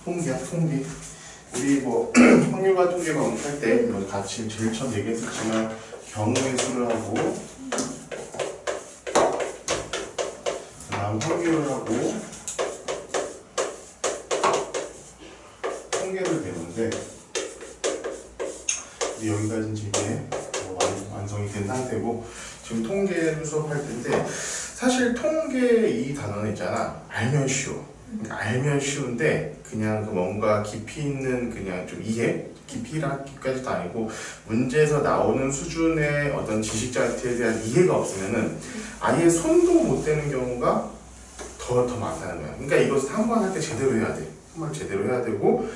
통계야, 통계. 우리 뭐 확률과 통계 검색할 때 같이 제일 처음 얘기했었지만 경우의 수를 하고 그다음 확률을 하고 통계를 배우는데 여기까지는 지금 완성이 된 상태고 지금 통계를 수업할 텐데 사실 통계 이 단어는 있잖아. 알면 쉬워. 알면 쉬운데 그냥 그 뭔가 깊이 있는 그냥 좀 이해? 깊이라기까지도 아니고 문제에서 나오는 수준의 어떤 지식 자체에 대한 이해가 없으면은 아예 손도 못 대는 경우가 더 많다는 거야. 그러니까 이것을 한 번 할 때 제대로 해야 돼. 한 번 제대로 해야 되고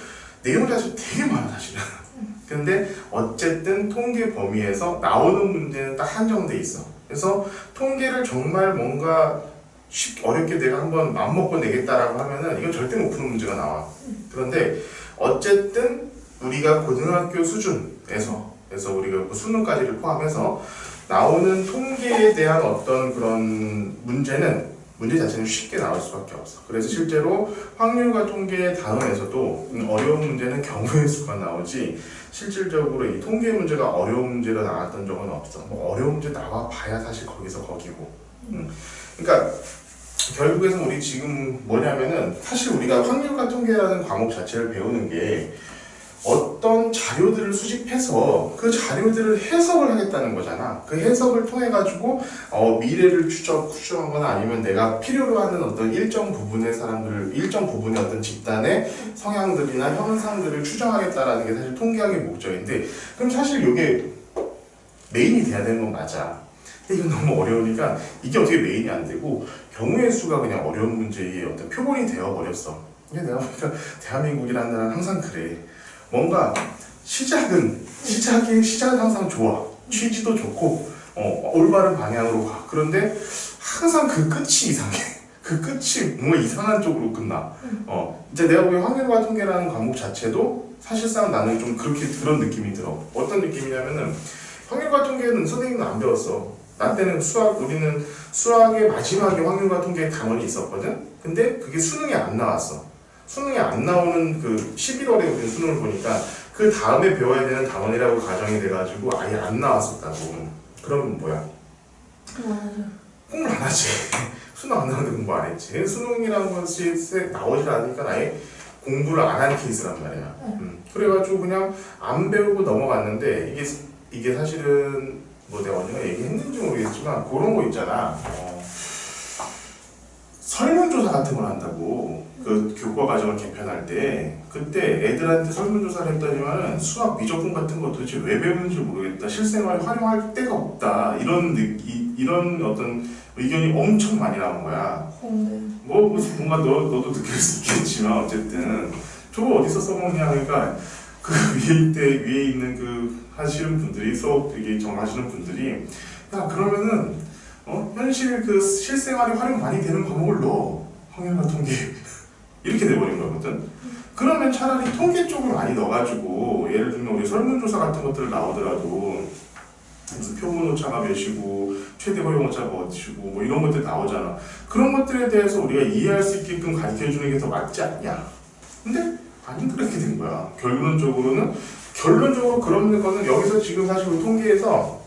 내용 자체도 되게 많아 사실은. 근데 어쨌든 통계 범위에서 나오는 문제는 딱 한정돼 있어. 그래서 통계를 정말 뭔가 어렵게 내가 한번 맘먹고 내겠다라고 하면은 이건 절대 못 푸는 문제가 나와. 그런데 어쨌든 우리가 고등학교 수준에서 우리가 수능까지를 포함해서 나오는 통계에 대한 어떤 그런 문제 자체는 쉽게 나올 수밖에 없어. 그래서 실제로 확률과 통계의 단원에서도 어려운 문제는 경우의 수가 나오지 실질적으로 이 통계 문제가 어려운 문제로 나왔던 적은 없어. 뭐 어려운 문제 나와 봐야 사실 거기서 거기고. 그러니까 결국에서 우리 지금 뭐냐면은 사실 우리가 확률과 통계라는 과목 자체를 배우는 게 어떤 자료들을 수집해서 그 자료들을 해석을 하겠다는 거잖아. 그 해석을 통해 가지고 미래를 추정하거나 아니면 내가 필요로 하는 어떤 일정 부분의 어떤 집단의 성향들이나 현상들을 추정하겠다라는 게 사실 통계학의 목적인데 그럼 사실 이게 메인이 돼야 되는 건 맞아. 근데 이건 너무 어려우니까 이게 어떻게 메인이 안 되고 경우의 수가 그냥 어려운 문제의 어떤 표본이 되어버렸어. 이게 내가 보니까 대한민국이라는 나라는 항상 그래. 뭔가 시작은 항상 좋아. 취지도 좋고 올바른 방향으로 가. 그런데 항상 그 끝이 이상해. 그 끝이 뭔가 이상한 쪽으로 끝나. 이제 내가 보기엔 확률과 통계라는 과목 자체도 사실상 나는 좀 그런 느낌이 들어. 어떤 느낌이냐면은 확률과 통계는 선생님은 안 배웠어. 나 때는 우리는 수학의 마지막에 확률과 통계의 단원이 있었거든? 근데 그게 수능에 안 나왔어. 수능에 안 나오는 그 11월에 우리 수능을 보니까 그 다음에 배워야 되는 단원이라고 가정이 돼가지고 아예 안 나왔었다고. 그러면 뭐야? 공부를 안 하지. 수능 안 나오는데 공부 안 했지. 수능이라는 것이 나오질 않으니까 아예 공부를 안 한 케이스란 말이야. 그래가지고 그냥 안 배우고 넘어갔는데 이게 사실은 뭐 내가 언젠가 얘기했는지 모르겠지만 그런 거 있잖아. 설문조사 같은 걸 한다고 그 교과 과정을 개편할 때 그때 애들한테 설문조사를 했더니만은 수학 미적분 같은 거 도대체 왜 배우는지 모르겠다. 실생활에 활용할 데가 없다. 이런 어떤 의견이 엄청 많이 나온 거야. 뭐 뭔가 너도 느낄 수 있겠지만 어쨌든 저거 어디서 써먹냐. 그러니까 그 위에 있는 그 하시는 분들이 수업 되게 정하시는 분들이 야 그러면은 현실 그 실생활에 활용 많이 되는 과목을 넣어. 확률과 통계 이렇게 돼버린 거거든. 그러면 차라리 통계 쪽을 많이 넣어가지고 예를 들면 우리 설문조사 같은 것들 나오더라도 무슨 표본 오차가 몇이고 최대 허용 오차가 어디고 뭐 이런 것들 나오잖아. 그런 것들에 대해서 우리가 이해할 수 있게끔 가르쳐주는 게 더 맞지 않냐. 근데 안 그렇게 된 거야. 결론적으로 그런 거는 여기서 지금 사실 우리 통계에서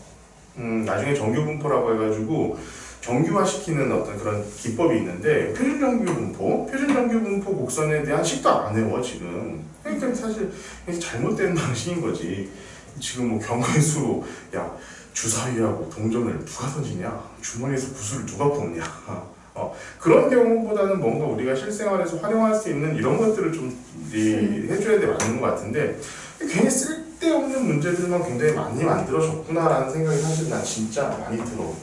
나중에 정규분포라고 해가지고 정규화시키는 어떤 그런 기법이 있는데 표준정규분포 곡선에 대한 식도 안 외워 지금. 그러니까 사실 잘못된 방식인 거지. 지금 뭐 경우의 수로 야 주사위하고 동전을 누가 던지냐, 주머니에서 구슬을 누가 뽑냐. 그런 경우보다는 뭔가 우리가 실생활에서 활용할 수 있는 이런 것들을 좀 해줘야 돼 맞는 것 같은데 괜히 쓸데없는 문제들만 굉장히 많이 만들어졌구나라는 생각이 사실 난 진짜 많이 들어.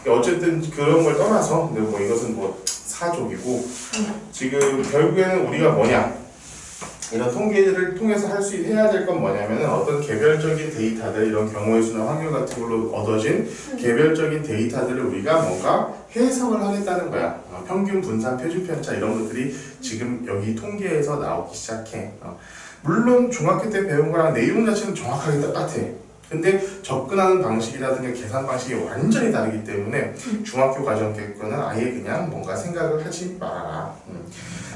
어쨌든 그런 걸 떠나서 근데 뭐 이것은 뭐 사족이고 지금 결국에는 우리가 뭐냐 이런 통계를 통해서 해야 될 건 뭐냐면은 어떤 개별적인 데이터들 이런 경우의 수나 확률 같은 걸로 얻어진 개별적인 데이터들을 우리가 뭔가 해석을 하겠다는 거야. 평균, 분산, 표준 편차 이런 것들이 지금 여기 통계에서 나오기 시작해. 물론 중학교 때 배운 거랑 내용 자체는 정확하게 똑같아. 근데 접근하는 방식이라든가 계산 방식이 완전히 다르기 때문에 중학교 과정교육과는 아예 그냥 뭔가 생각을 하지 말아라.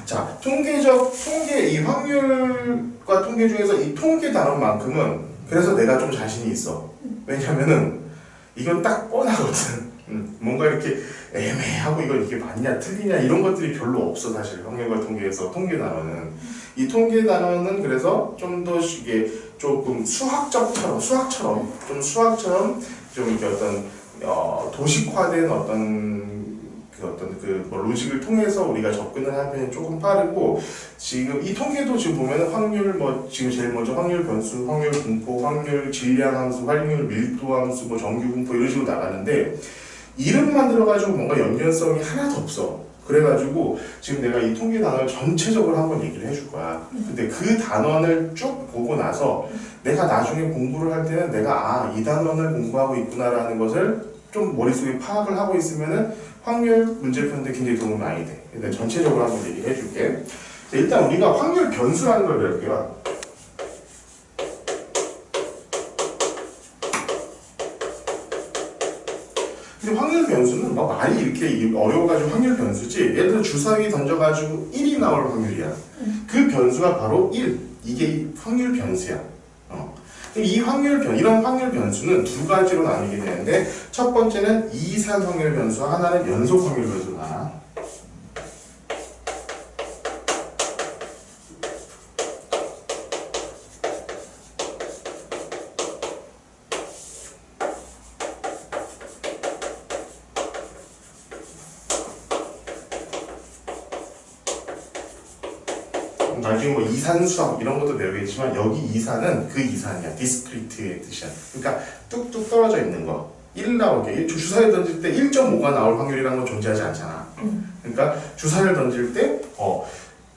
자, 통계 이 확률과 통계 중에서 이 통계 단원만큼은 그래서 내가 좀 자신이 있어. 왜냐면은 이건 딱 뻔하거든. 뭔가 이렇게 애매하고 이게 맞냐 틀리냐 이런 것들이 별로 없어. 사실 확률과 통계에서 통계 단원은 이 통계 단원은 그래서 좀 더 이게 조금 수학처럼 좀 이렇게 어떤 도식화된 뭐 로직을 통해서 우리가 접근을 하면 조금 빠르고, 지금 이 통계도 지금 보면은 확률 지금 제일 먼저 확률 변수, 확률 분포, 확률 질량 함수, 확률 밀도 함수, 뭐 정규 분포 이런 식으로 나가는데 이름만 들어가지고 뭔가 연결성이 하나도 없어. 그래가지고 지금 내가 이 통계 단원을 전체적으로 한번 얘기를 해줄 거야. 근데 그 단원을 쭉 보고 나서 내가 나중에 공부를 할 때는 내가 이 단원을 공부하고 있구나라는 것을 좀 머릿속에 파악을 하고 있으면은 확률 문제를 푸는데 굉장히 도움이 많이 돼. 일단 전체적으로 한번 얘기해 줄게. 일단 우리가 확률 변수라는 걸 배울게요. 근데 확률 변수는 막 말이 이렇게 어려워가지고 확률 변수지, 예를 들어 주사위 던져가지고 1이 나올 확률이야. 그 변수가 바로 1. 이게 확률 변수야. 이런 확률 변수는 두 가지로 나뉘게 되는데, 첫 번째는 이산 확률 변수와 하나는 연속 확률 변수다. 나중에 뭐 이산 수학 이런 것도 배우겠지만 여기 이산은 그 이산이야. 디스크리트의 뜻이야. 그러니까 뚝뚝 떨어져 있는 거. 1 나오게. 주사를 던질 때 1.5가 나올 확률이라는 건 존재하지 않잖아. 그러니까 주사를 던질 때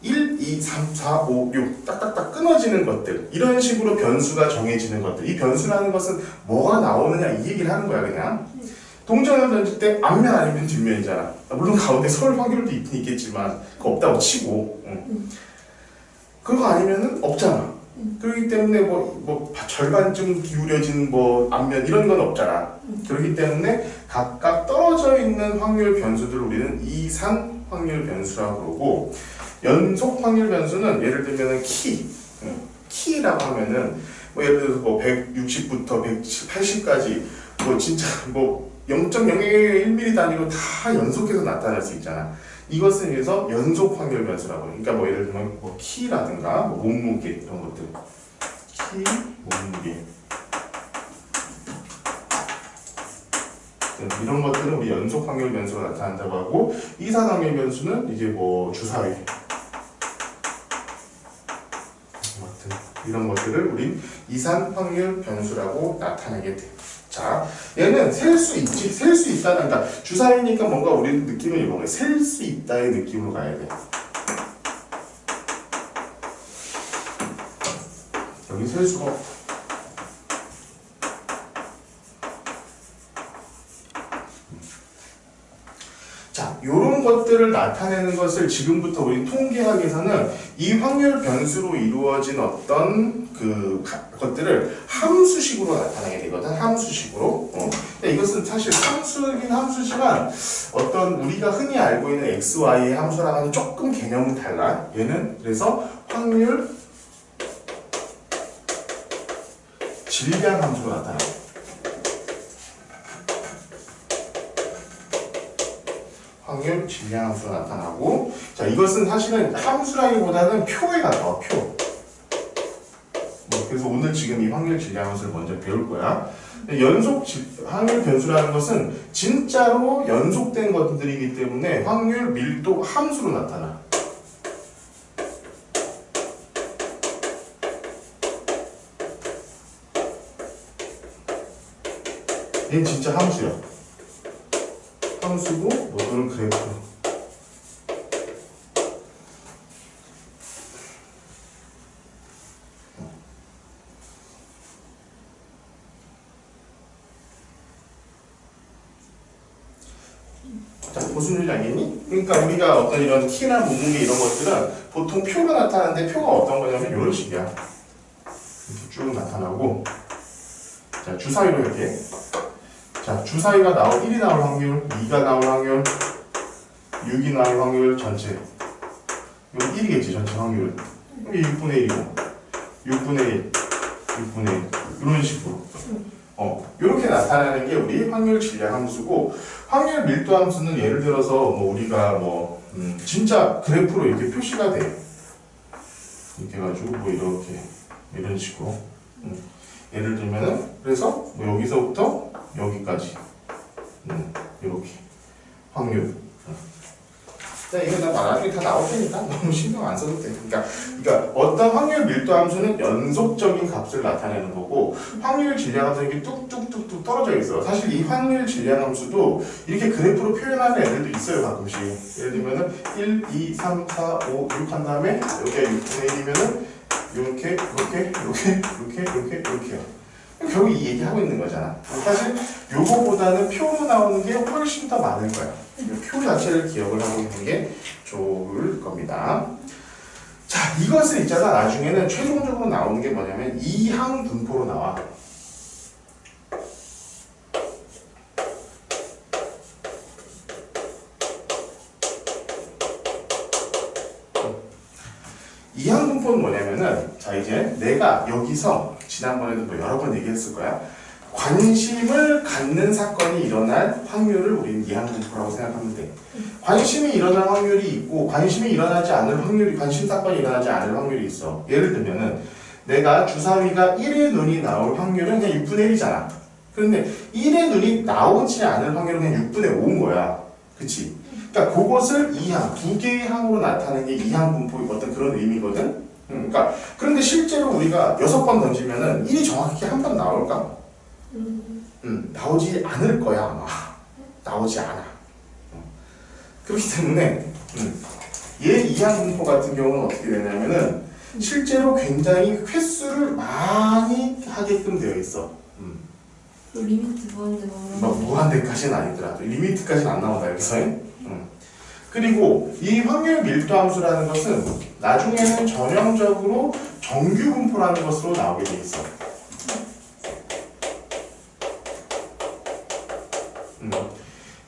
1, 2, 3, 4, 5, 6 딱딱딱 끊어지는 것들, 이런 식으로 변수가 정해지는 것들. 이 변수라는 것은 뭐가 나오느냐 이 얘기를 하는 거야. 그냥 동전을 던질 때 앞면 아니면 뒷면이잖아. 물론 가운데 설 확률도 있긴 있겠지만 그거 없다고 치고 그거 아니면은 없잖아. 그렇기 때문에 뭐 절반쯤 기울여진 뭐 앞면 이런 건 없잖아. 그렇기 때문에 각각 떨어져 있는 확률 변수들을 우리는 이산 확률 변수라고 그러고, 연속 확률 변수는 예를 들면은 키라고 하면은 뭐 예를 들어서 뭐 160부터 180까지 뭐 진짜 뭐 0.001mm 단위로 다 연속해서 나타날 수 있잖아. 이것은 그래서 연속 확률 변수라고 해요. 그러니까 뭐 예를 들면 뭐 키라든가 뭐 몸무게 이런 것들, 키, 몸무게 이런 것들은 우리 연속 확률 변수가 나타난다고 하고, 이산 확률 변수는 이제 뭐 주사위 이런 것들을 우린 이산 확률 변수라고 나타내게 돼. 자, 얘는 셀 수 있지? 셀 수 있다는, 그러니까 주사위니까 뭔가 우리 느낌은 이런 거야. 셀 수 있다의 느낌으로 가야 돼. 여기 셀 수가 없고. 자, 요런 것들을 나타내는 것을 지금부터 우리 통계학에서는 이 확률 변수로 이루어진 어떤 것들을 함수식으로 나타내게 되거든. 함수식으로. 근데 이것은 사실 함수긴 함수지만 어떤 우리가 흔히 알고 있는 x, y의 함수랑은 조금 개념은 달라. 얘는 그래서 확률 질량 함수로 나타나. 확률 질량 함수로 나타나고, 자, 이것은 사실은 함수라기보다는 표에 가까워. 표. 그래서 오늘 지금 이 확률 질량 함수를 먼저 배울 거야. 연속 확률 변수라는 것은 진짜로 연속된 것들이기 때문에 확률 밀도 함수로 나타나. 얘는 진짜 함수야. 함수고 너는 그래프. 자, 무슨 일인지 알겠니? 그러니까 우리가 어떤 이런 키나 몸무게 이런 것들은 보통 표로 나타나는데, 표가 어떤 거냐면 이런 식이야. 이렇게 쭉 나타나고, 자, 주사위로 이렇게. 자, 주사위가 1이 나올 확률, 2가 나올 확률, 6이 나올 확률 전체. 이거 1이겠지, 전체 확률은. 이게 6분의 1이고, 6분의 1, 6분의 1. 이런 식으로. 이렇게 나타나는 게 우리 확률 질량 함수고, 확률 밀도 함수는 예를 들어서 뭐 우리가 진짜 그래프로 이렇게 표시가 돼. 이렇게 해가지고 뭐 이렇게 이런 식으로. 예를 들면은 그래서 뭐 여기서부터 여기까지 이렇게 확률. 이거 나중에 다 나올 테니까 너무 신경 안 써도 돼. 그러니까 어떤 확률 밀도 함수는 연속적인 값을 나타내는 거고, 확률 질량 함수는 이렇게 뚝뚝뚝뚝 떨어져 있어. 사실 이 확률 질량 함수도 이렇게 그래프로 표현하는 애들도 있어요, 가끔씩. 예를 들면은 1, 2, 3, 4, 5, 6 한 다음에 여기가 6분의 1이면은 이렇게 결국 이 얘기 하고 있는 거잖아. 사실 요거보다는 표로 나오는 게 훨씬 더 많을 거야. 표 자체를 기억을 하고 있는 게 좋을 겁니다. 자, 이것을 있잖아. 나중에는 최종적으로 나오는 게 뭐냐면 이항 분포로 나와. 이항 분포는 뭐냐면은, 자, 이제 내가 여기서 지난번에도 뭐 여러 번 얘기했을 거야. 관심을 갖는 사건이 일어날 확률을 우리는 이항 분포라고 생각하면 돼. 관심이 일어날 확률이 있고, 관심이 일어나지 않을 확률이, 관심 사건이 일어나지 않을 확률이 있어. 예를 들면은 내가 주사위가 1의 눈이 나올 확률은 그냥 6분의 1이잖아. 그런데 1의 눈이 나오지 않을 확률은 그냥 6분의 5인 거야. 그치? 그러니까 그것을 이항, 두 개의 항으로 나타내는 게 이항 분포의 어떤 그런 의미거든. 그러니까 그런데 실제로 우리가 6번 던지면은 1이 정확히 한 번 나올까? 나오지 않을 거야, 아마. 나오지 않아. 그렇기 때문에 얘 이항 분포 같은 경우는 어떻게 되냐면은 실제로 굉장히 횟수를 많이 하게끔 되어 있어. 리미트 무한대 막 무한대까지는 아니더라도 리미트까지는 안 나온다 여기서. 그리고 이 확률 밀도 함수라는 것은 나중에는 전형적으로 정규 분포라는 것으로 나오게 돼 있어.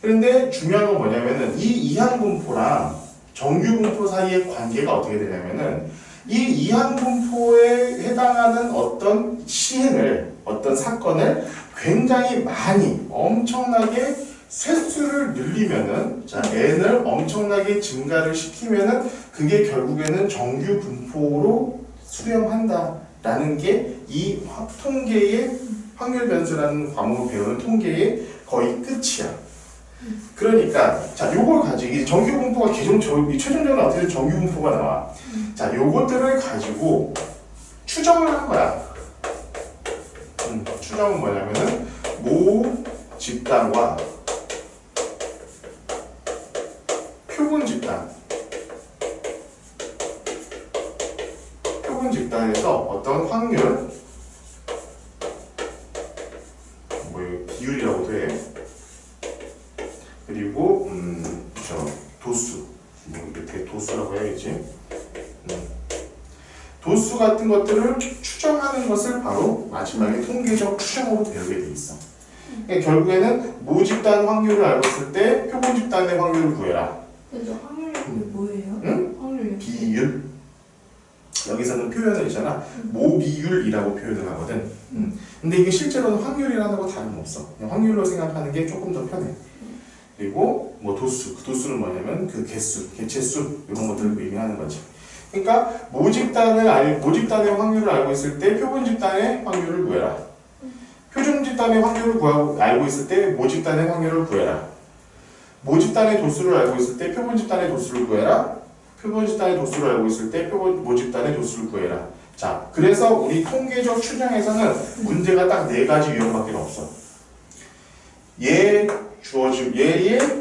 그런데 중요한 건 뭐냐면은 이 이항 분포랑 정규 분포 사이의 관계가 어떻게 되냐면은 이 이항 분포에 해당하는 어떤 시행을, 어떤 사건을 굉장히 많이 엄청나게 횟수를 늘리면은, 자, n을 엄청나게 증가를 시키면은 그게 결국에는 정규 분포로 수렴한다라는 게 이 통계의 확률 변수라는 과목을 배우는 통계의 거의 끝이야. 그러니까 자, 요걸 가지고 이 정규 분포가 최종적으로 어떻게 정규 분포가 나와. 자, 요것들을 가지고 추정을 한 거야. 추정은 뭐냐면은 모 집단과 표본 집단에서 어떤 확률, 뭐 비율이라고도 해. 그리고 도수, 뭐 이렇게 도수라고 해야겠지. 도수 같은 것들을 추정하는 것을 바로 마지막에 통계적 추정으로 배우게 돼 있어. 그러니까 결국에는 모 집단 확률을 알고 있을 때 표본 집단의 확률을 구해라. 그래서 확률이 뭐예요? 응? 확률 비율. 여기서는 표현을 있잖아. 모비율이라고 표현을 하거든. 근데 이게 실제로는 확률이라는 거 다름없어. 그냥 확률로 생각하는 게 조금 더 편해. 그리고 뭐 도수, 그 도수는 뭐냐면 그 개수, 개체수 이런 것들을 의미하는 거지. 그러니까 모 집단의 확률을 알고 있을 때 표본 집단의 확률을 구해라. 표준 집단의 확률을 알고 있을 때 모 집단의 확률을 구해라. 모 집단의 도수를 알고 있을 때 표본 집단의 도수를 구해라. 표본 집단의 도수를 알고 있을 때 모 집단의 도수를 구해라. 자, 그래서 우리 통계적 추정에서는 문제가 딱 4가지 유형밖에 없어. 얘의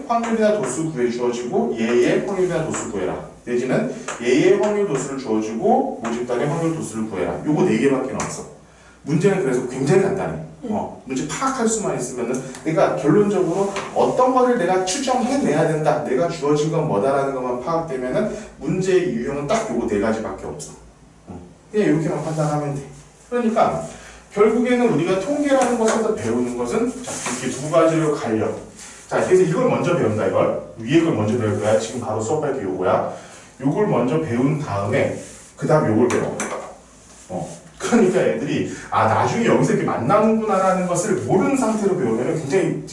확률이나 도수 구해 주어지고 얘의 확률이나 도수 구해라. 내지는 얘의 확률 도수를 주어지고 모 집단의 확률 도수를 구해라. 요거 4개밖에 없어. 문제는 그래서 굉장히 간단해. 문제 파악할 수만 있으면은 내가 결론적으로 어떤 거를 내가 추정해내야 된다. 내가 주어진 건 뭐다라는 것만 파악되면은 문제의 유형은 딱 요거 4가지밖에 없어. 그냥 이렇게만 판단하면 돼. 그러니까 결국에는 우리가 통계라는 것에서 배우는 것은 자, 이렇게 두 가지로 갈려. 자, 그래서 이걸 먼저 배운다, 이걸. 위에 걸 먼저 배울 거야. 지금 바로 수업할 게 요거야. 요걸 먼저 배운 다음에, 그 다음 요걸 배워. 그러니까 애들이, 아, 나중에 여기서 이렇게 만나는구나라는 것을 모르는 상태로 배우면 굉장히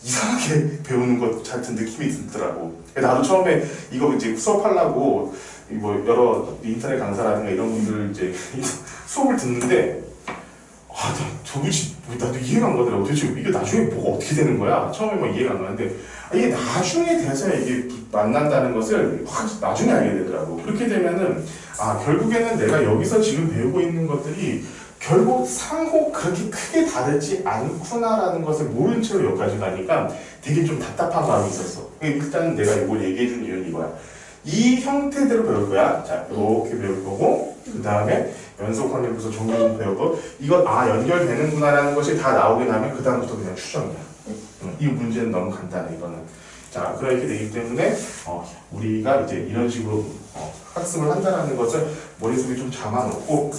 이상하게 배우는 것 같은 느낌이 들더라고. 나도 처음에 이거 이제 수업하려고, 뭐, 여러 인터넷 강사라든가 이런 분들 이제 수업을 듣는데, 아, 도대체 나도 이해가 안 가더라고. 도대체 이게 나중에 뭐가 어떻게 되는 거야? 처음에 막 이해가 안 가는데 이게 나중에 돼서 이게 만난다는 것을 확 나중에 알게 되더라고. 그렇게 되면은 아, 결국에는 내가 여기서 지금 배우고 있는 것들이 결국 상호 그렇게 크게 다르지 않구나라는 것을 모른 채로 여기까지 가니까 되게 좀 답답한 마음이 있었어. 일단 내가 이걸 얘기해 준 이유는 이거야. 이 형태대로 배울 거야. 자, 이렇게 배울 거고, 그 다음에 연속 확률부터 정리분 배우고, 이거 아 연결되는구나라는 것이 다 나오게 나면 그 다음부터 그냥 추정이야. 이 문제는 너무 간단해 이거는. 자, 그렇게 되기 때문에 우리가 이제 이런 식으로 학습을 한다는 것을 머릿속에 좀 잡아놓고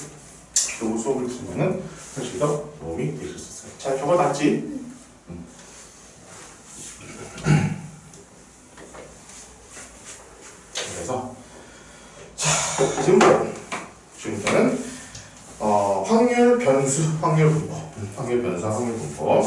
또 수업을 들으면은 훨씬 더 도움이 되실 수 있어요. 자, 적어놨지? 그래서 자, 지금부터는 확률, 변수, 확률 분포, 확률, 변수, 확률 분포.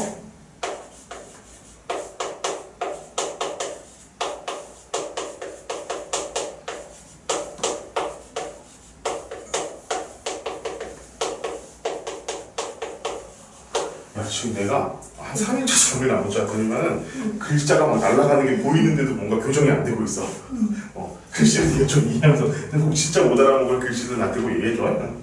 야, 지금 내가 한 3일째 정리를 안 못자 들으면은 글자가 막 날아가는 게 보이는데도 뭔가 교정이 안 되고 있어. 글씨를 네가 좀 이해하면서 꼭 진짜 못 알아먹을 글씨를 놔두고 얘기해줘.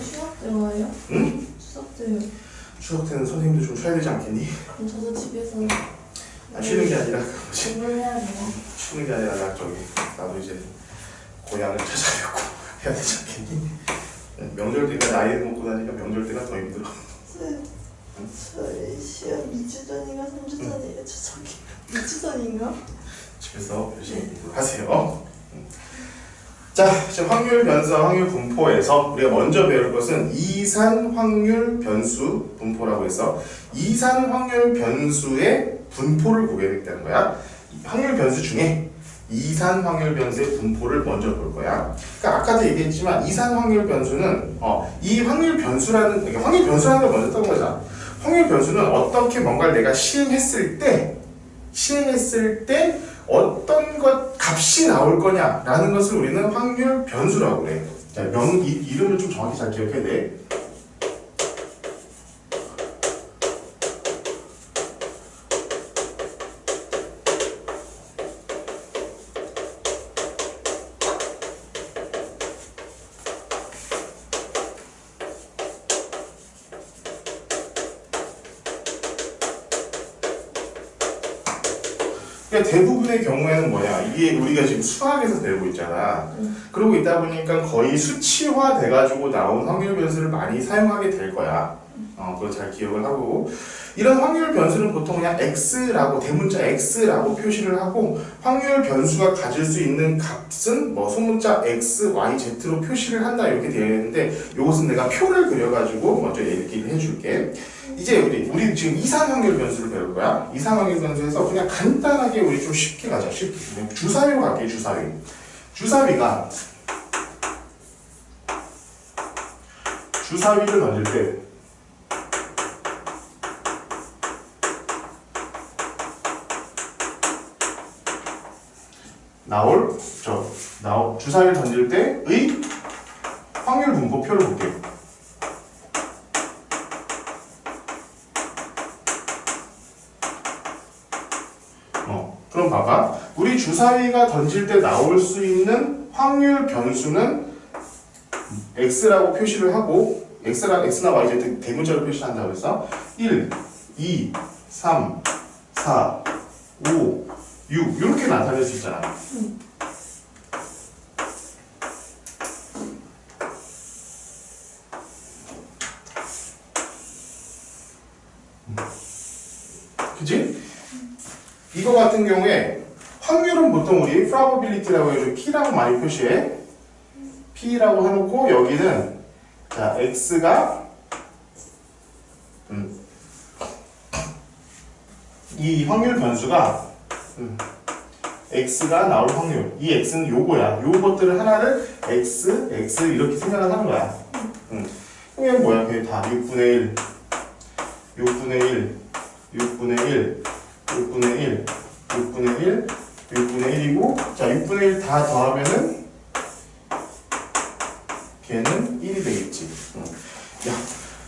추석 때 와요? 응? 추석 때요. 추석 때는 선생님도 좀 쉬어야 되지 않겠니? 그럼 저도 집에서 쉬는 게 아니라 공부를 해야 돼요. 쉬는 게 아니라 나도 이제 고향을 찾아가고 해야 되지 않겠니? 명절 때가 나이 먹고 나니까 명절 때가 더 힘들어. 저희 시험 2주 전인가 3주 전이에요. 추석이 2주 전인가? 집에서 열심히 공부하세요. 자, 지금 확률, 변수, 확률 분포에서 우리가 먼저 배울 것은 이산 확률 변수 분포라고 해서 이산 확률 변수의 분포를 구해야 되는 거야. 확률 변수 중에 이산 확률 변수의 분포를 먼저 볼 거야. 그러니까 아까도 얘기했지만 이산 확률 변수는 이 확률 변수라는 그러니까 확률 변수라는 걸 먼저 떠보자. 확률 변수는 어떻게 뭔가를 내가 시행했을 때 어떤 것 값이 나올 거냐라는 것을 우리는 확률 변수라고 그래. 자, 이름을 좀 정확히 잘 기억해야 돼. 그러니까 대부분의 경우에는 뭐냐, 이게 우리가 지금 수학에서 배우고 있잖아. 그러고 있다 보니까 거의 수치화 돼가지고 나온 확률 변수를 많이 사용하게 될 거야. 그거 잘 기억을 하고, 이런 확률 변수는 보통 그냥 x라고 대문자 x라고 표시를 하고, 확률 변수가 가질 수 있는 값은 뭐 소문자 x, y, z로 표시를 한다 이렇게 되어 있는데, 이것은 내가 표를 그려가지고 먼저 얘기를 해줄게. 이제 우리 지금 이산 확률 변수를 배울 거야. 이산 확률 변수에서 그냥 간단하게 우리 좀 쉽게 가자. 쉽게 그냥 주사위로 갈게. 주사위가 주사위를 던질 때 주사위를 던질 때의 확률 분포표를 볼게요. 그럼 봐봐. 우리 주사위가 던질 때 나올 수 있는 확률 변수는 x라고 표시를 하고, x나 y, 대문자로 표시한다고 해서 1, 2, 3, 4, 5, 6 이렇게 나타낼 수 있잖아. 그치? 이거 같은 경우에 확률은 보통 우리 probability라고 해서 P라고 많이 표시해. P라고 해놓고 여기는 자 X가 이 확률 변수가 X가 나올 확률 이 X는 요거야. 요것들을 하나를 X, X 이렇게 생각을 하는 거야. 그게 뭐야? 그게 다 6분의 1 6분의 1 6분의 1 6분의 1 6분의 1 6분의 1이고 자 6분의 1 다 더하면은 걔는 1이 되겠지. 야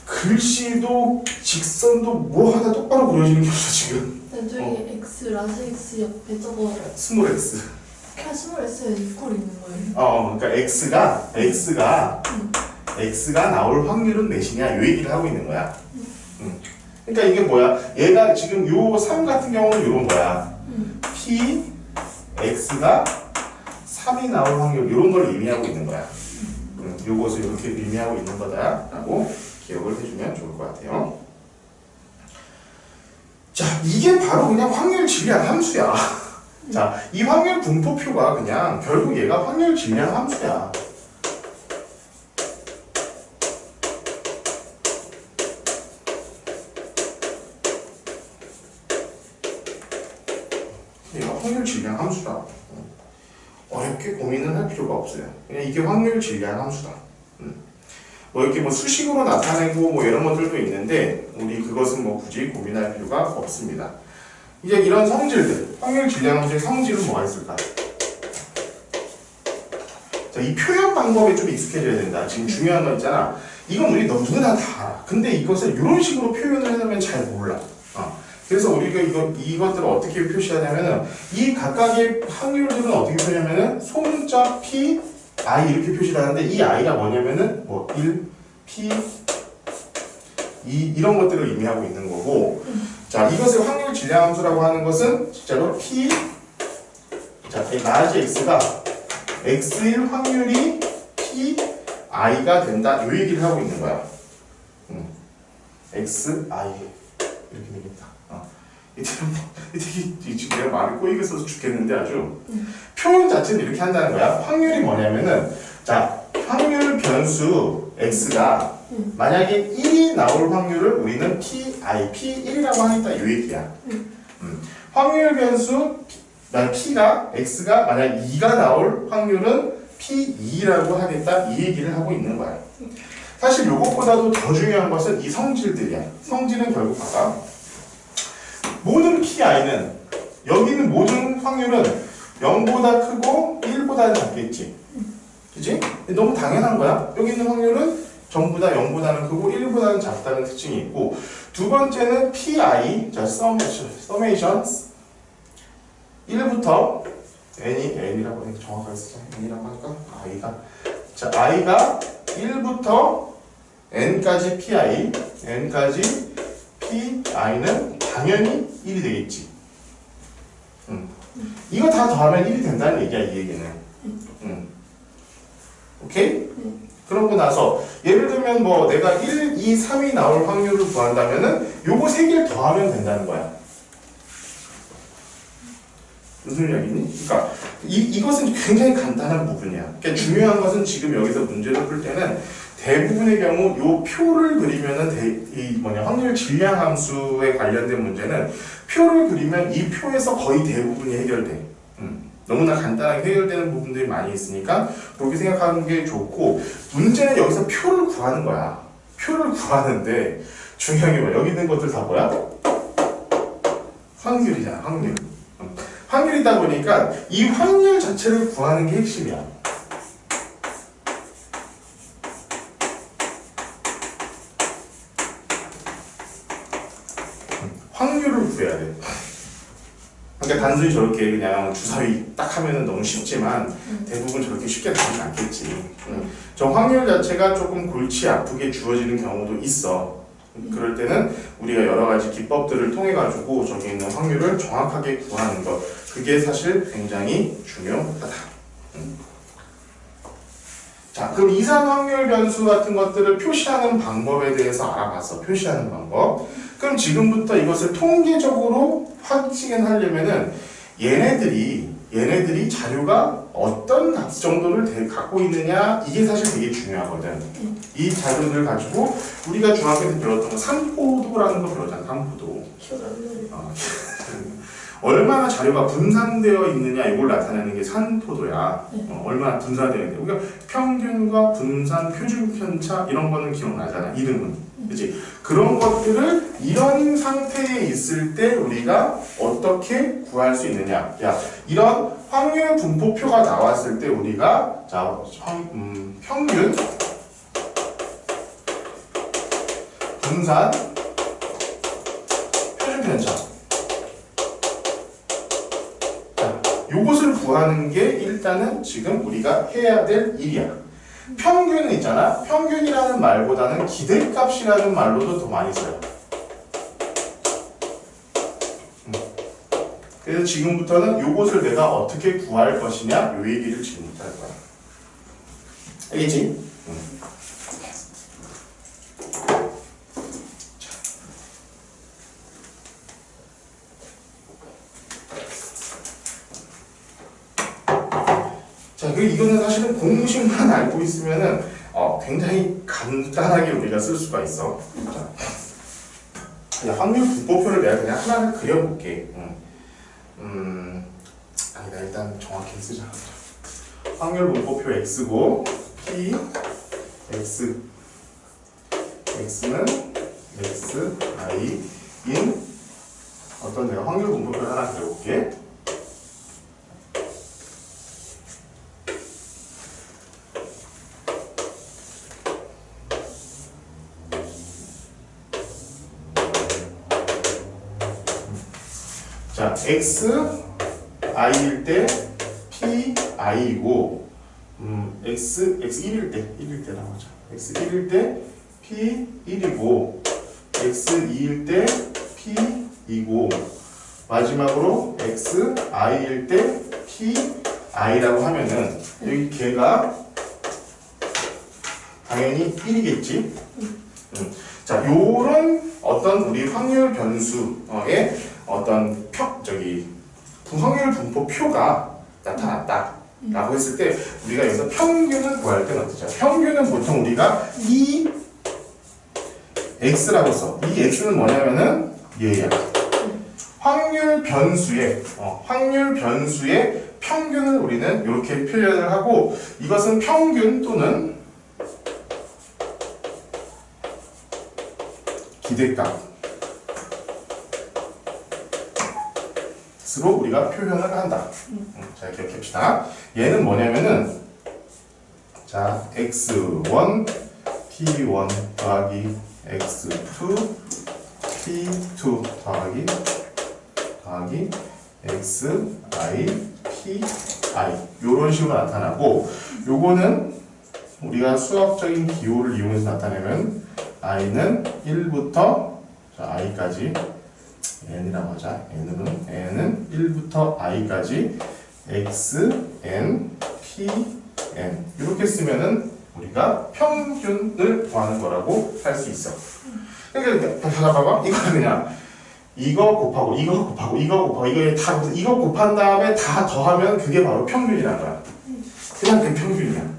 글씨도 직선도 뭐 하나 똑바로 그려지는 게 없어 지금. 저기 X, 라지 X 옆에 저거 스몰 x. 그냥 스몰 S에 이퀄 있는 거예요? 그러니까 x가 나올 확률은 몇이냐 요 얘기를 하고 있는 거야. 그러니까 이게 뭐야? 얘가 지금 요 3 같은 경우는 요런 거야. p x가 3이 나올 확률 이런 걸 의미하고 있는 거야. 요것을 이렇게 의미하고 있는 거다라고 기억을 해주면 좋을 것 같아요. 자, 이게 바로 그냥 확률 질량 함수야. 자, 이 확률 분포표가 그냥 결국 얘가 확률 질량 함수야. 얘가 확률 질량 함수다. 어렵게 고민은 할 필요가 없어요. 그냥 이게 확률 질량 함수다. 뭐 이렇게 뭐 수식으로 나타내고 뭐 이런 것들도 있는데 우리 그것은 뭐 굳이 고민할 필요가 없습니다. 이제 이런 성질들, 확률 질량 함수의 성질은 뭐가 있을까? 자, 이 표현 방법에 좀 익숙해져야 된다. 지금 중요한 거 있잖아. 이건 우리 누구나 다 알아. 근데 이것을 이런 식으로 표현을 하려면 잘 몰라. 그래서 우리가 이것들을 어떻게 표시하냐면은 이 각각의 확률들은 어떻게 표현하냐면은 소문자 P, I 이렇게 표시를 하는데 이 I가 뭐냐면은 뭐 1, P, 2 이런 것들을 의미하고 있는 거고 자 이것을 확률 질량 함수라고 하는 것은 진짜로 P 자 라지 X가 X일 확률이 P, I가 된다 이 얘기를 하고 있는 거야. X, I 이렇게 되겠다. 이게 지금 내가 말이 꼬이게 써서 죽겠는데 아주 표현 자체는 이렇게 한다는 거야. 확률이 뭐냐면은 자 확률 변수 x가 만약에 1이 나올 확률을 우리는 pi, p1이라고 하겠다 이 얘기야. 확률 변수 p가 x가 만약 2가 나올 확률은 p2라고 하겠다 이 얘기를 하고 있는 거야. 사실 이것보다도 더 중요한 것은 이 성질들이야. 성질은 결국 봐봐. 모든 pi는 여기 있는 모든 확률은 0보다 크고 1보다 작겠지. 그치? 너무 당연한 거야. 여기 있는 확률은 전부 다 0보다는 크고 1보다는 작다는 특징이 있고 두 번째는 pi, 자 summation 1부터 n이라고 해 정확하게 쓰자. n이라고 할까? i가 자 i가 1부터 n까지 pi, n까지 pi는 당연히 1이 되겠지. 이거 다 더하면 1이 된다는 얘기야, 이 얘기는. 오케이? 그러고 나서 예를 들면 뭐 내가 1, 2, 3이 나올 확률을 구한다면은 요거 3개를 더하면 된다는 거야. 무슨 이야기니? 그러니까 이것은 굉장히 간단한 부분이야. 그러니까 중요한 것은 지금 여기서 문제를 풀 때는 대부분의 경우 요 표를 그리면은 확률 질량 함수에 관련된 문제는 표를 그리면 이 표에서 거의 대부분이 해결돼. 너무나 간단하게 해결되는 부분들이 많이 있으니까 그렇게 생각하는 게 좋고 문제는 여기서 표를 구하는 거야. 표를 구하는데 중요한 게 뭐야? 여기 있는 것들 다 뭐야? 확률이잖아. 확률. 확률이다 보니까 이 확률 자체를 구하는 게 핵심이야. 확률을 구해야 돼. 그러니까 단순히 저렇게 그냥 주사위 딱 하면은 너무 쉽지만 대부분 저렇게 쉽게 나오진 않겠지. 저 확률 자체가 조금 골치 아프게 주어지는 경우도 있어. 그럴 때는 우리가 여러 가지 기법들을 통해 가지고 저기 있는 확률을 정확하게 구하는 것 그게 사실 굉장히 중요하다. 자, 그럼 이상 확률 변수 같은 것들을 표시하는 방법에 대해서 알아봤어. 표시하는 방법. 그럼 지금부터 이것을 통계적으로 확인하려면은 얘네들이 얘네들이 자료가 어떤 값 정도를 갖고 있느냐 이게 사실 되게 중요하거든. 이 자료를 가지고 우리가 중학교 때 배웠던 거 산포도라는 거 배웠잖아. 산포도. 기억 안 나요. 얼마나 자료가 분산되어 있느냐 이걸 나타내는 게 산포도야. 얼마나 분산되어 있느냐. 우리가 평균과 분산, 표준 편차 이런 거는 기억나잖아. 이름은. 그치? 그런 것들을 이런 상태에 있을 때 우리가 어떻게 구할 수 있느냐. 야, 이런 확률 분포표가 나왔을 때 우리가 자, 평균, 분산, 표준 편차. 자, 요것을 구하는 게 일단은 지금 우리가 해야 될 일이야. 평균은 있잖아. 평균이라는 말보다는 기대값이라는 말로도 더 많이 써요. 그래서 지금부터는 요것을 내가 어떻게 구할 것이냐 요 얘기를 지금부터 할 거야. 알겠지? 자, 그리고 이거는 사실은 공식만 알고 있으면은 굉장히 간단하게 우리가 쓸 수가 있어. 자, 그냥 확률 분포표를 내가 그냥 하나를 그려볼게. 아니다, 일단 정확히 쓰자. 확률 분포표 x고 p x x는 x i 인 어떤 내가 확률 분포표를 하나 그려볼게. 자, x i일 때 p i이고 x 1일 때 나오죠. x 1일 때 p 1이고 x 2일 때 p 2고 마지막으로 x i일 때 p i라고 하면은 여기 걔가 당연히 1이겠지. 자, 요런 어떤 우리 확률 변수의 어떤 확률 분포표가 나타났다라고 했을 때 우리가 여기서 평균을 구할 때는 어떻죠? 평균은 보통 우리가 이 x라고 써. 이 x는 뭐냐면은 얘야. 확률 변수의 평균을 우리는 이렇게 표현을 하고 이것은 평균 또는 기대값 으로 우리가 표현을 한다. 자, 기억합시다. 얘는 뭐냐면은 자, x1 p1 더하기 x2 p2 더하기 x i p i 요런 식으로 나타나고 요거는 우리가 수학적인 기호를 이용해서 나타내면 i는 1부터 자, i까지 n이라고 하자. n은 1부터 i까지 x, n, p, n 이렇게 쓰면은 우리가 평균을 구하는 거라고 할 수 있어. 그러니까 봐봐. 이거 그냥 이거 곱하고 이거 곱한 다음에 다 더하면 그게 바로 평균이란 거야. 그냥 그 평균이야.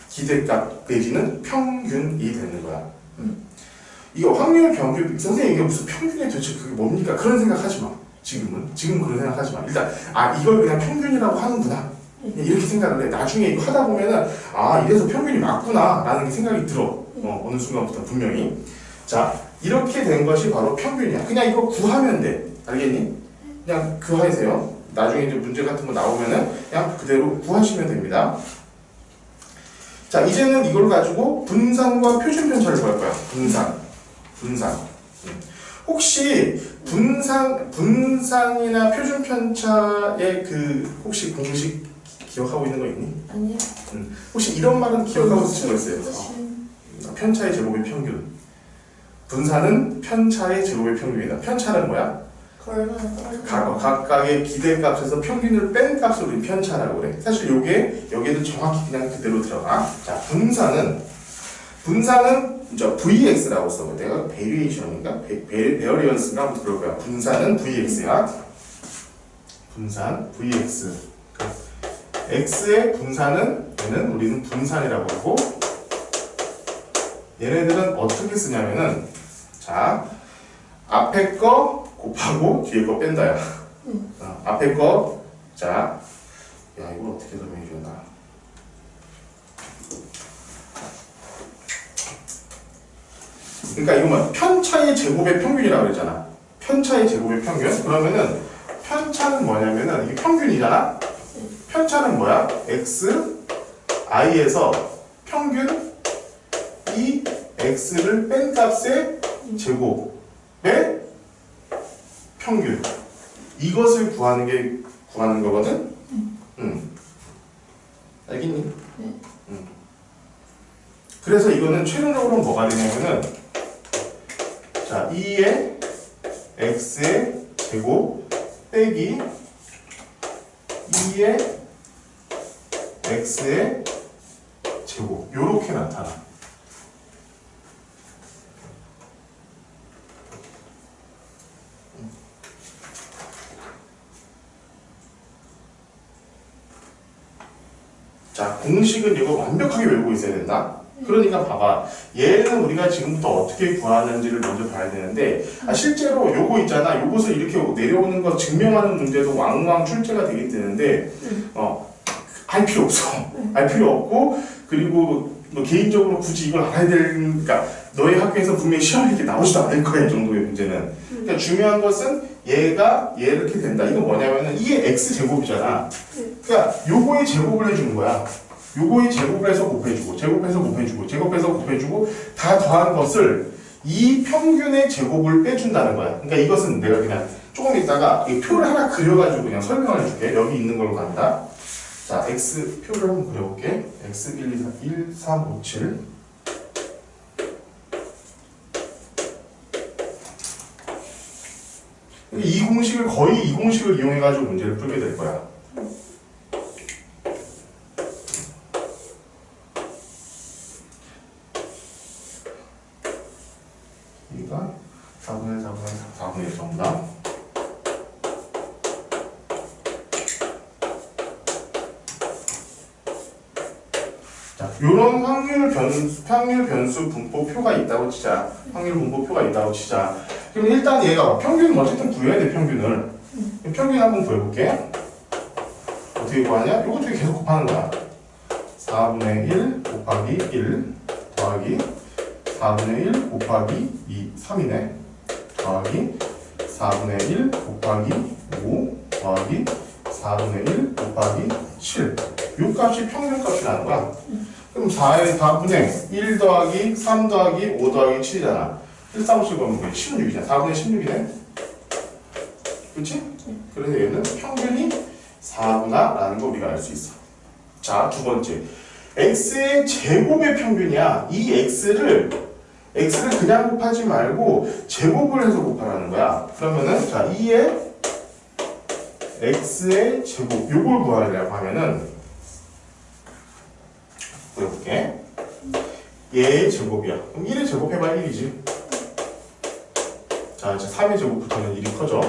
기대값 내지는 평균이 되는 거야. 이거 확률 평균, 선생님 이게 무슨 평균이 도대체 그게 뭡니까? 그런 생각 하지 마. 지금 그런 생각 하지 마. 일단, 이걸 그냥 평균이라고 하는구나. 이렇게 생각을 해. 나중에 이거 하다 보면은, 이래서 평균이 맞구나. 라는 게 생각이 들어. 어느 순간부터 분명히. 자, 이렇게 된 것이 바로 평균이야. 그냥 이거 구하면 돼. 알겠니? 그냥 구하세요. 나중에 이제 문제 같은 거 나오면은 그냥 그대로 구하시면 됩니다. 자, 이제는 이걸 가지고 분산과 표준 편차를 구할 거야. 분산. 혹시 분산이나 표준 편차의 혹시 공식 기억하고 있는 거 있니? 아니요. 혹시 이런 말은 기억하고 쓰신 거 있어요? 편차의 제곱의 평균. 분산은 편차의 제곱의 평균이다. 편차는 뭐야? 각각의 기대값에서 평균을 뺀 값을 우리 편차라고 그래. 사실 여기에도 정확히 그냥 그대로 들어가. 자, 분산은 VX라고 써. 내가 베리에이션인가? 베어리언스인가? 아무튼 그럴 거야. 분산은 VX야. 분산 vx. 그러니까 x의 분산은 얘는 우리는 분산이라고 하고 얘네들은 어떻게 쓰냐면은 자 앞에 거 곱하고 뒤에 거 뺀다야. 앞에 거 자 야 이걸 어떻게 설명해 주나? 그러니까 이거 뭐 편차의 제곱의 평균이라고 그랬잖아. 편차의 제곱의 평균. 그러면은 편차는 뭐냐면은 이게 평균이잖아. 편차는 뭐야? x i에서 평균 이 x를 뺀 값의 제곱의 평균. 이것을 구하는 거거든. 알겠니? 네. 그래서 이거는 최종적으로 뭐가 되냐면은 자 2의 x의 제곱 빼기 2의 x의 제곱 요렇게 나타나. 자 공식은 이거 완벽하게 외우고 있어야 된다. 그러니까 봐봐. 얘는 우리가 지금부터 어떻게 구하는지를 먼저 봐야 되는데 실제로 요거 있잖아. 요것을 이렇게 내려오는 거 증명하는 문제도 왕왕 출제가 되게 되는데 알 필요 없어. 알 필요 없고 그리고 너 개인적으로 굳이 이걸 알아야 그러니까 너희 학교에서 분명히 시험에 이렇게 나오지도 않을 거야. 이 정도의 문제는. 그러니까 중요한 것은 얘가 얘 이렇게 된다. 이건 뭐냐면은 이게 x제곱이잖아. 그러니까 요거의 제곱을 해주는 거야. 요거의 제곱을 해서 곱해주고 제곱해서 곱해주고 제곱해서 곱해주고 다 더한 것을 이 평균의 제곱을 빼준다는 거야. 그러니까 이것은 내가 그냥 조금 있다가 이 표를 하나 그려가지고 그냥 설명을 해줄게. 여기 있는 걸로 간다. 자, x 표를 한번 그려볼게. x 1, 3, 5, 7 이 공식을 거의 이 공식을 이용해가지고 문제를 풀게 될 거야. 여기가 4분의 4분의 4, 4분의 1 정답. 자, 요런 확률 변수 분포표가 있다고 치자. 확률 분포표가 있다고 치자. 그럼 일단 얘가 평균 어쨌든 구해야 돼. 평균을. 평균 한번 구해볼게. 어떻게 구하냐? 요거 되게 계속 곱하는 거야. 4분의 1 곱하기 1 더하기 4분의 1 곱하기 2, 3이네. 더하기 4분의 1 곱하기 5 더하기 4분의 1 곱하기 7. 요 값이 평균 값이 나는 거야. 그럼 4분의 1 더하기 3 더하기 5 더하기 7이잖아. 1, 3, 5, 7 보면 16이잖아. 4분의 16이네. 그렇지? 그래서 얘는 평균이 4구나 라는 거 우리가 알 수 있어. 자, 두 번째. x의 제곱의 평균이야. 이 x를 그냥 곱하지 말고 제곱을 해서 곱하라는 거야. 그러면은 자 2의 x의 제곱 요걸 구하려고 하면은 보여볼게. 얘의 제곱이야. 그럼 1의 제곱 해봐 1이지. 자 이제 3의 제곱부터는 1이 커져.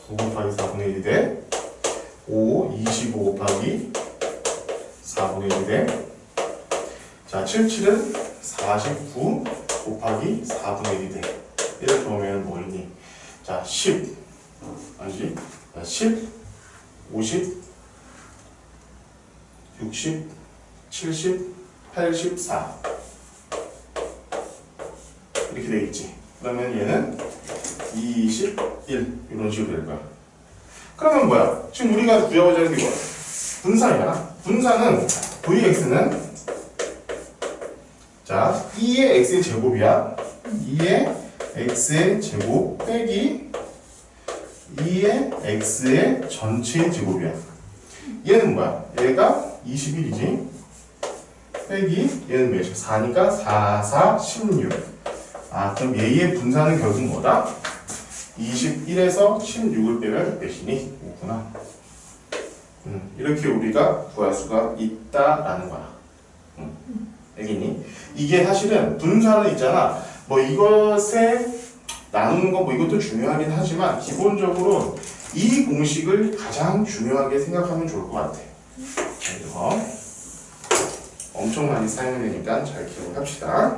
9 곱하기 4분의 1이 돼. 5, 25 곱하기 4분의 1이 돼. 자 77은 49 곱하기 4분의 1이 돼. 이렇게 보면 뭐 있니? 자 10 아니지? 10, 50, 60, 70, 84 이렇게 되겠지. 그러면 얘는 21 이런 식으로 될 거야. 그러면 뭐야? 지금 우리가 구해보자 하는 게 뭐야? 분산이잖아. 분산은 vx는 자 2의 x의 제곱이야. 2의 x의 제곱 빼기 2의 x의 전체 제곱이야. 얘는 뭐야? 얘가 21이지. 빼기 얘는 몇이야? 4니까 4, 4, 16. 아 그럼 얘의 분산은 결국 뭐다? 21에서 16을 빼면 몇이니? 5구나. 이렇게 우리가 구할 수가 있다라는 거야. 알겠니? 이게 사실은 분산은 있잖아. 뭐 이것에 나누는 거 뭐 이것도 중요하긴 하지만 기본적으로 이 공식을 가장 중요하게 생각하면 좋을 것 같아. 이거 엄청 많이 사용되니까 잘 기억을 합시다.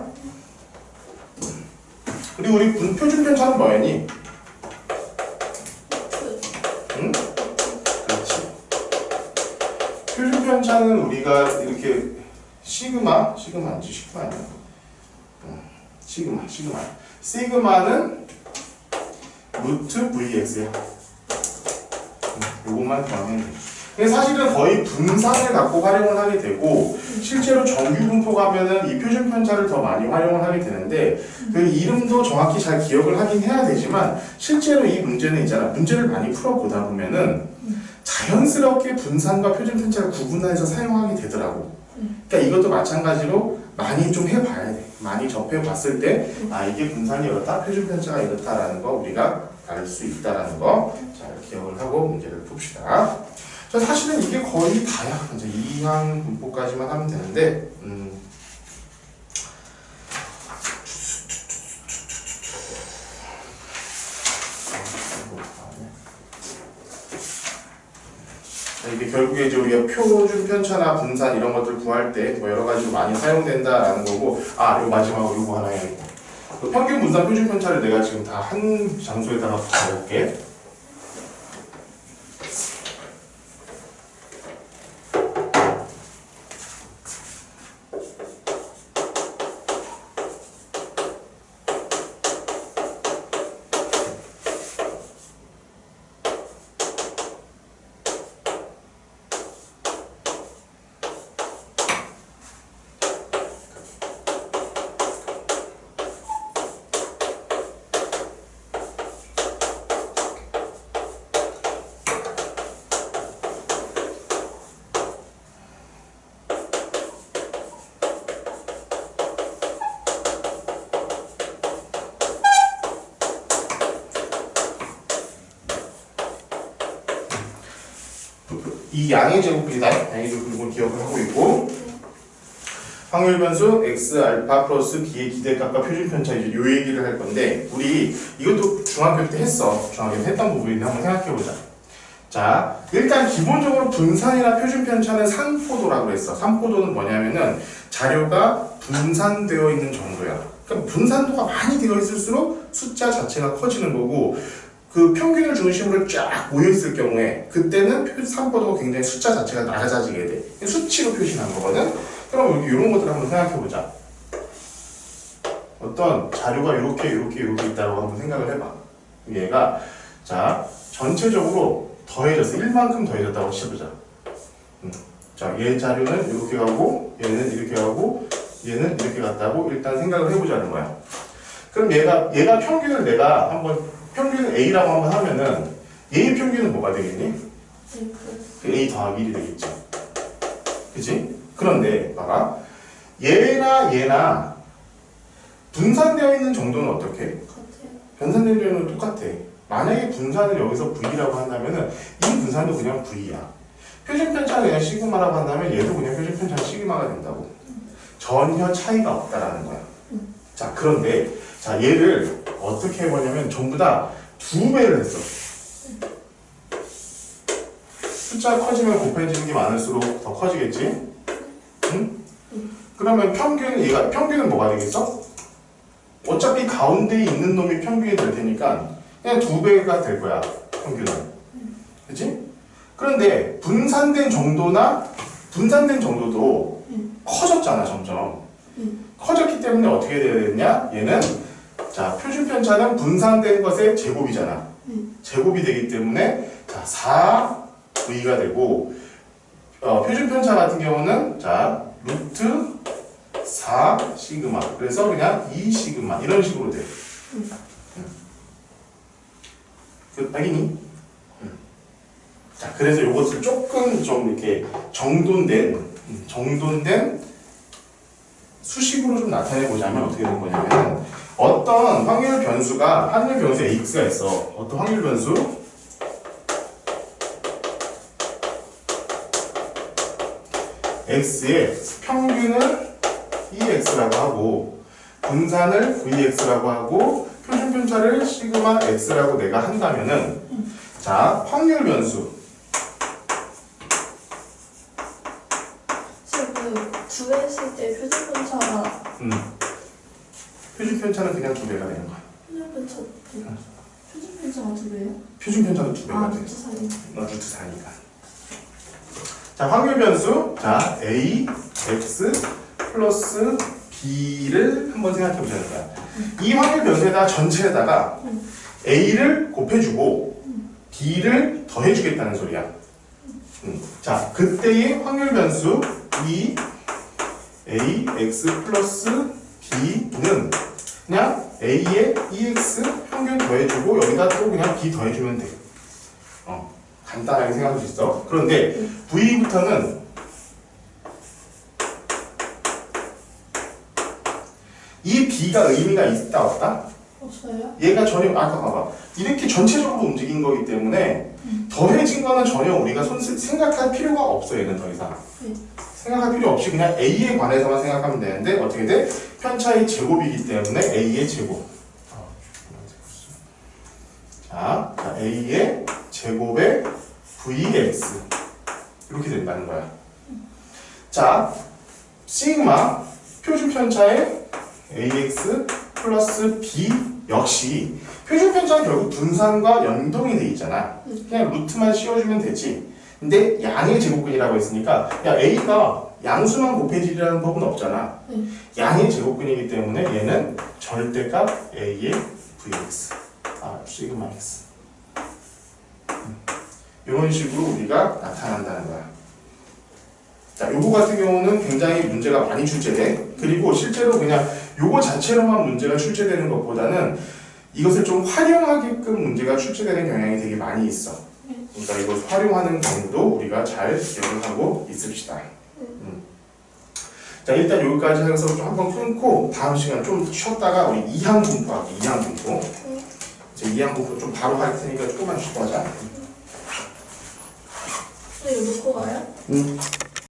그리고 우리 표준 편차는 뭐였니? 응? 그렇지. 표준 편차는 우리가 이렇게 시그마인지 시그마 아니야? 시그마는 루트 vx야. 요것만 구하면 돼. 근데 사실은 거의 분산을 갖고 활용을 하게 되고 실제로 정규 분포 가면은 이 표준 편차를 더 많이 활용을 하게 되는데 그 이름도 정확히 잘 기억을 하긴 해야 되지만 실제로 이 문제는 있잖아. 문제를 많이 풀어보다 보면은 자연스럽게 분산과 표준 편차를 구분해서 사용하게 되더라고. 그러니까 이것도 마찬가지로 많이 좀 해봐야 돼. 많이 접해봤을 때 아 이게 분산이 이렇다, 표준 편차가 이렇다라는 거 우리가 알 수 있다라는 거 잘 기억을 하고 문제를 풉시다. 자, 사실은 이게 거의 다야. 이제 2항 분포까지만 하면 되는데 이게 결국에 이제 우리가 표준 편차나 분산 이런 것들 구할 때 뭐 여러 가지로 많이 사용된다라는 거고, 아, 요 마지막으로 요거 하나 해야겠다. 평균 분산 표준 편차를 내가 지금 다 한 장소에다가 붙여볼게. 이 양의 제곱이다. 양의 제곱을 기억을 하고 있고 확률 변수 x 알파 플러스 b의 기대값과 표준 편차 이제 요 얘기를 할 건데 우리 이것도 중학교 때 했어. 중학교 때 했던 부분인데 한번 생각해 보자. 자, 일단 기본적으로 분산이나 표준 편차는 산포도라고 했어. 산포도는 뭐냐면은 자료가 분산되어 있는 정도야. 그러니까 분산도가 많이 되어 있을수록 숫자 자체가 커지는 거고 그 평균을 중심으로 쫙 모여있을 경우에 그때는 산포도가 굉장히 숫자 자체가 낮아지게 돼. 수치로 표시한 거거든. 그럼 여기 이런 것들을 한번 생각해보자. 어떤 자료가 이렇게 있다고 한번 생각을 해봐. 얘가 자 전체적으로 더해졌어. 1만큼 더해졌다고 쳐보자. 자, 얘 자료는 이렇게 가고 얘는 이렇게 가고 얘는 이렇게 갔다고 일단 생각을 해보자는 거야. 그럼 얘가 평균을 내가 한번 평균 A라고 한번 하면은 얘의 평균은 뭐가 되겠니? A 더하기 1이 되겠지. 그치? 그런데 봐봐. 얘나 분산되어 있는 정도는 어떻게? 분산된 정도는 똑같아. 만약에 분산을 여기서 V라고 한다면은 이 분산도 그냥 V야. 표준 편차가 그냥 시그마라고 한다면 얘도 그냥 표준 편차 시그마가 된다고. 전혀 차이가 없다라는 거야. 자, 그런데 자 얘를 어떻게 해보냐면 전부 다 2배를 했어. 숫자 커지면 곱해지는 게 많을수록 더 커지겠지? 응? 그러면 평균은 뭐가 되겠어? 어차피 가운데에 있는 놈이 평균이 될 테니까 그냥 2배가 될 거야, 평균은. 그치? 그런데 분산된 정도도 커졌잖아, 점점. 커졌기 때문에 어떻게 돼야 되느냐? 얘는 자, 표준 편차는 분산된 것의 제곱이잖아. 제곱이 되기 때문에 자, 4V가 되고 표준 편차 같은 경우는 자, 루트 4 시그마. 그래서 그냥 2 시그마 이런 식으로 돼. 알겠니? 자, 그래서 이것을 조금 좀 이렇게 정돈된 수식으로 좀 나타내 보자면 어떻게 되는 거냐면 어떤 확률 변수가 x가 있어. 어떤 확률 변수 x의 평균을 ex라고 하고 분산을 vx라고 하고 표준 편차를 시그마 x라고 내가 한다면은 자, 확률 변수. 지금 구했을 때 표준 편차가 표준 편차는 그냥 2배가 되는 거야. 표준 편차가 두 배예요? 표준 편차도 2배가 돼. 루트 사이. 루트 4니까. 자, 확률 변수. 자, A, X 플러스 B를 한번 생각해 보자는 거야. 이 확률 변수에다가 전체에다가 A를 곱해주고 B를 더해주겠다는 소리야. 자, 그때의 확률 변수 이 A, X 플러스 B는 그냥 A에 EX 평균 더해주고 여기다 또 그냥 B 더해주면 돼. 간단하게 생각할 수 있어. 그런데 V부터는 이 B가 의미가 있다 없다? 없어요? 얘가 전혀 아까 봐봐 이렇게 전체적으로 움직인 거기 때문에 더해진 거는 전혀 우리가 생각할 필요가 없어. 얘는 더 이상 생각할 필요 없이 그냥 A에 관해서만 생각하면 되는데 어떻게 돼? 편차의 제곱이기 때문에 A의 제곱. 자, A의 제곱에 VX 이렇게 된다는 거야. 자, 시그마 표준 편차의 AX 플러스 B 역시 표준 편차는 결국 분산과 연동이 돼 있잖아. 그냥 루트만 씌워주면 되지. 근데 양의 제곱근이라고 했으니까 야 A가 양수만 곱해지라는 법은 없잖아. 양의 제곱근이기 때문에 얘는 절대값 A의 VX 시그마 X 이런 식으로 우리가 나타난다는 거야. 자, 요거 같은 경우는 굉장히 문제가 많이 출제돼. 그리고 실제로 그냥 요거 자체로만 문제가 출제되는 것보다는 이것을 좀 활용하게끔 문제가 출제되는 경향이 되게 많이 있어. 그러니까 이걸 활용하는 경우도 우리가 잘 기억을 하고 있읍시다. 자, 일단 여기까지 해서 좀 한번 끊고 다음 시간 좀 쉬었다가 우리 이항 분포하기. 이항 분포. 이제 이항 분포 좀 바로 할 테니까 조금만 쉬고 하자. 이거 놓고 가요?